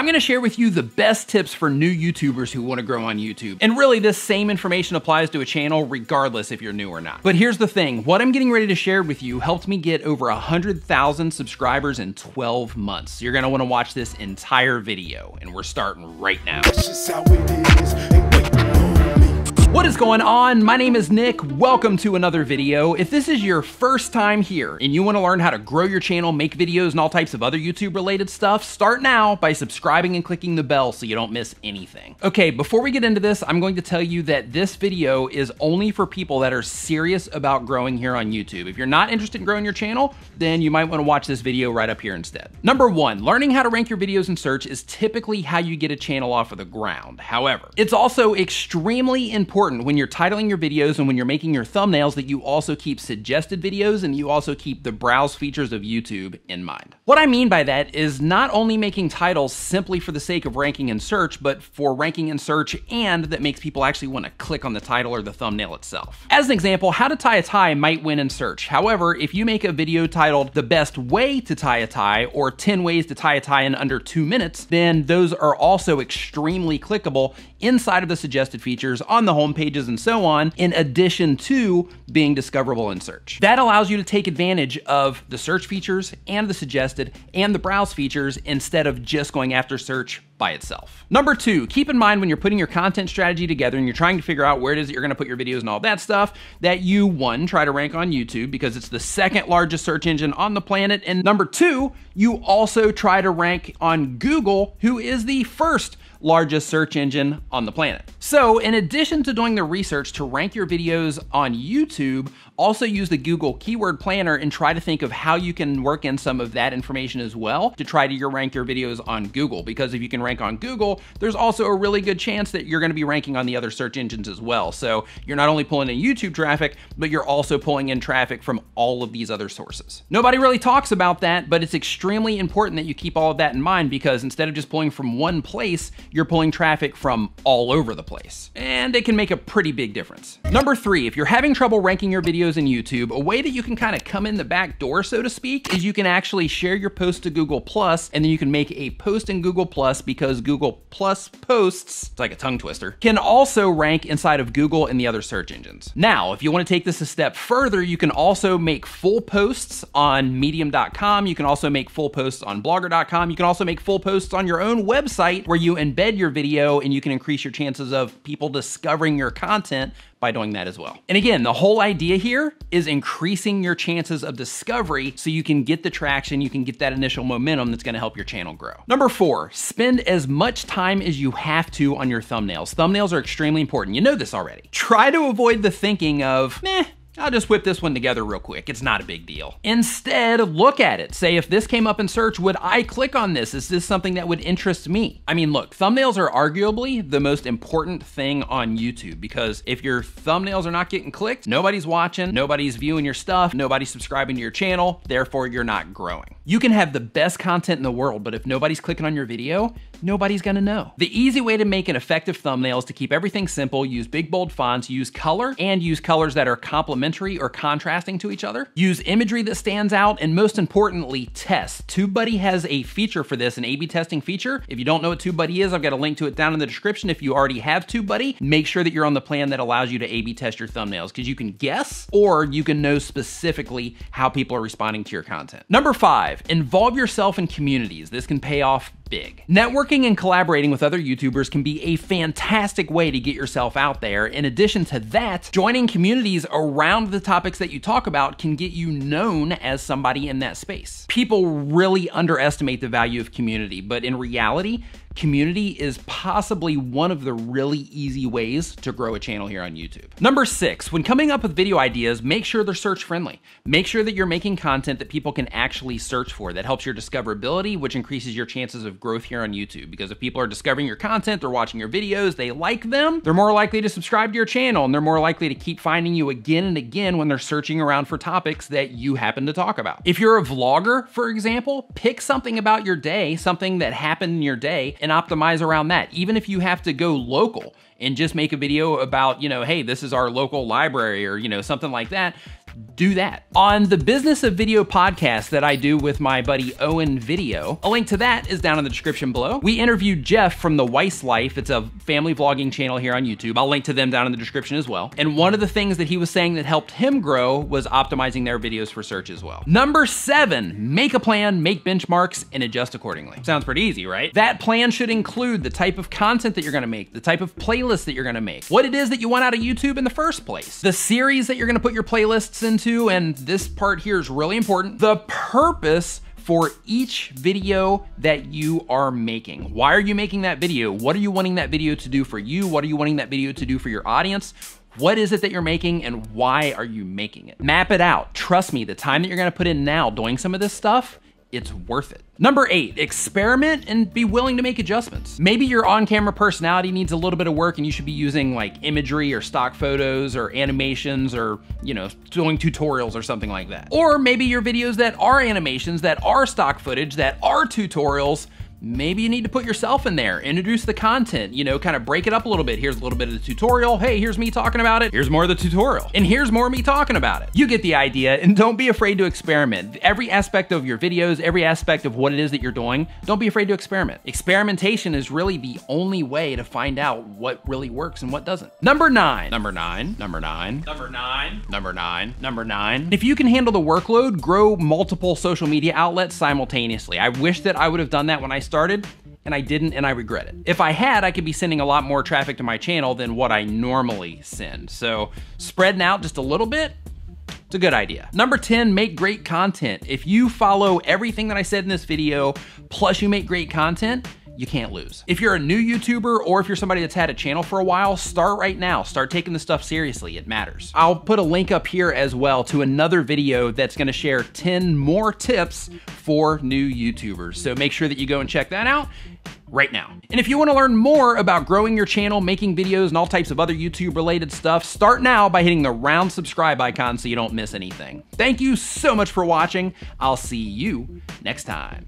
I'm gonna share with you the best tips for new YouTubers who wanna grow on YouTube. And really, this same information applies to a channel regardless if you're new or not. But here's the thing, what I'm getting ready to share with you helped me get over 100,000 subscribers in 12 months. You're gonna wanna watch this entire video, and we're starting right now. That's just how it is. Ain't waiting on me. What is going on? My name is Nick. Welcome to another video. If this is your first time here and you want to learn how to grow your channel, make videos, and all types of other YouTube related stuff, start now by subscribing and clicking the bell so you don't miss anything. Okay, before we get into this, I'm going to tell you that this video is only for people that are serious about growing here on YouTube. If you're not interested in growing your channel, then you might want to watch this video right up here instead. Number one, learning how to rank your videos in search is typically how you get a channel off of the ground. However, it's also extremely important when you're titling your videos and when you're making your thumbnails that you also keep suggested videos and you also keep the browse features of YouTube in mind. What I mean by that is not only making titles simply for the sake of ranking in search, but for ranking in search and that makes people actually want to click on the title or the thumbnail itself. As an example, how to tie a tie might win in search. However, if you make a video titled The Best Way to Tie a Tie or 10 Ways to Tie a Tie in Under 2 Minutes, then those are also extremely clickable inside of the suggested features on the home pages and so on, in addition to being discoverable in search. That allows you to take advantage of the search features and the suggested and the browse features instead of just going after search by itself. Number two, keep in mind when you're putting your content strategy together and you're trying to figure out where it is that you're gonna put your videos and all that stuff, that you, one, try to rank on YouTube because it's the second largest search engine on the planet, and number two, you also try to rank on Google, who is the first largest search engine on the planet. So in addition to doing the research to rank your videos on YouTube, also use the Google Keyword Planner and try to think of how you can work in some of that information as well to try to rank your videos on Google. Because if you can rank on Google, there's also a really good chance that you're gonna be ranking on the other search engines as well. So you're not only pulling in YouTube traffic, but you're also pulling in traffic from all of these other sources. Nobody really talks about that, but it's extremely important that you keep all of that in mind because instead of just pulling from one place, you're pulling traffic from all over the place. And it can make a pretty big difference. Number three, if you're having trouble ranking your videos in YouTube, a way that you can kind of come in the back door, so to speak, is you can actually share your post to Google Plus, and then you can make a post in Google Plus because Google Plus posts, it's like a tongue twister, can also rank inside of Google and the other search engines. Now, if you want to take this a step further, you can also make full posts on medium.com. You can also make full posts on blogger.com. You can also make full posts on your own website where you embed your video and you can increase your chances of people discovering your content by doing that as well. And again, the whole idea here is increasing your chances of discovery so you can get the traction, you can get that initial momentum that's gonna help your channel grow. Number four, spend as much time as you have to on your thumbnails. Thumbnails are extremely important. You know this already. Try to avoid the thinking of, I'll just whip this one together real quick. It's not a big deal. Instead, look at it. Say, if this came up in search, would I click on this? Is this something that would interest me? I mean, look, thumbnails are arguably the most important thing on YouTube because if your thumbnails are not getting clicked, nobody's watching, nobody's viewing your stuff, nobody's subscribing to your channel, therefore you're not growing. You can have the best content in the world, but if nobody's clicking on your video, nobody's gonna know. The easy way to make an effective thumbnail is to keep everything simple, use big bold fonts, use color, and use colors that are complementary or contrasting to each other. Use imagery that stands out, and most importantly, test. TubeBuddy has a feature for this, an A/B testing feature. If you don't know what TubeBuddy is, I've got a link to it down in the description. If you already have TubeBuddy, make sure that you're on the plan that allows you to A/B test your thumbnails because you can guess or you can know specifically how people are responding to your content. Number five, involve yourself in communities. This can pay off big. Networking and collaborating with other YouTubers can be a fantastic way to get yourself out there. In addition to that, joining communities around the topics that you talk about can get you known as somebody in that space. People really underestimate the value of community, but in reality, community is possibly one of the really easy ways to grow a channel here on YouTube. Number six, when coming up with video ideas, make sure they're search friendly. Make sure that you're making content that people can actually search for. That helps your discoverability, which increases your chances of growth here on YouTube. Because if people are discovering your content, they're watching your videos, they like them, they're more likely to subscribe to your channel, and they're more likely to keep finding you again and again when they're searching around for topics that you happen to talk about. If you're a vlogger, for example, pick something about your day, something that happened in your day, and optimize around that. Even if you have to go local and just make a video about, hey, this is our local library or, something like that, do that. On the Business of Video podcast that I do with my buddy Owen Video, a link to that is down in the description below. We interviewed Jeff from The Weiss Life. It's a family vlogging channel here on YouTube. I'll link to them down in the description as well. And one of the things that he was saying that helped him grow was optimizing their videos for search as well. Number 7, make a plan, make benchmarks, and adjust accordingly. Sounds pretty easy, right? That plan should include the type of content that you're gonna make, the type of playlist that you're gonna make, what it is that you want out of YouTube in the first place, the series that you're gonna put your playlists into, and this part here is really important, the purpose for each video that you are making. Why are you making that video? What are you wanting that video to do for you? What are you wanting that video to do for your audience? What is it that you're making and why are you making it? Map it out. Trust me, the time that you're gonna put in now doing some of this stuff, it's worth it. Number 8, experiment and be willing to make adjustments. Maybe your on-camera personality needs a little bit of work and you should be using like imagery or stock photos or animations or, you know, doing tutorials or something like that. Or maybe your videos that are animations, that are stock footage, that are tutorials, maybe you need to put yourself in there, introduce the content, you know, kind of break it up a little bit. Here's a little bit of the tutorial. Hey, here's me talking about it. Here's more of the tutorial. And here's more of me talking about it. You get the idea, and don't be afraid to experiment. Every aspect of your videos, every aspect of what it is that you're doing, don't be afraid to experiment. Experimentation is really the only way to find out what really works and what doesn't. Number 9. Number 9. Number 9. Number 9. Number 9. Number 9. If you can handle the workload, grow multiple social media outlets simultaneously. I wish that I would have done that when I started, and I didn't, and I regret it. If I had, I could be sending a lot more traffic to my channel than what I normally send. So spreading out just a little bit, it's a good idea. Number 10, make great content. If you follow everything that I said in this video, plus you make great content, you can't lose. If you're a new YouTuber or if you're somebody that's had a channel for a while, start right now. Start taking the stuff seriously. It matters. I'll put a link up here as well to another video that's gonna share 10 more tips for new YouTubers. So make sure that you go and check that out right now. And if you wanna learn more about growing your channel, making videos, and all types of other YouTube related stuff, start now by hitting the round subscribe icon so you don't miss anything. Thank you so much for watching. I'll see you next time.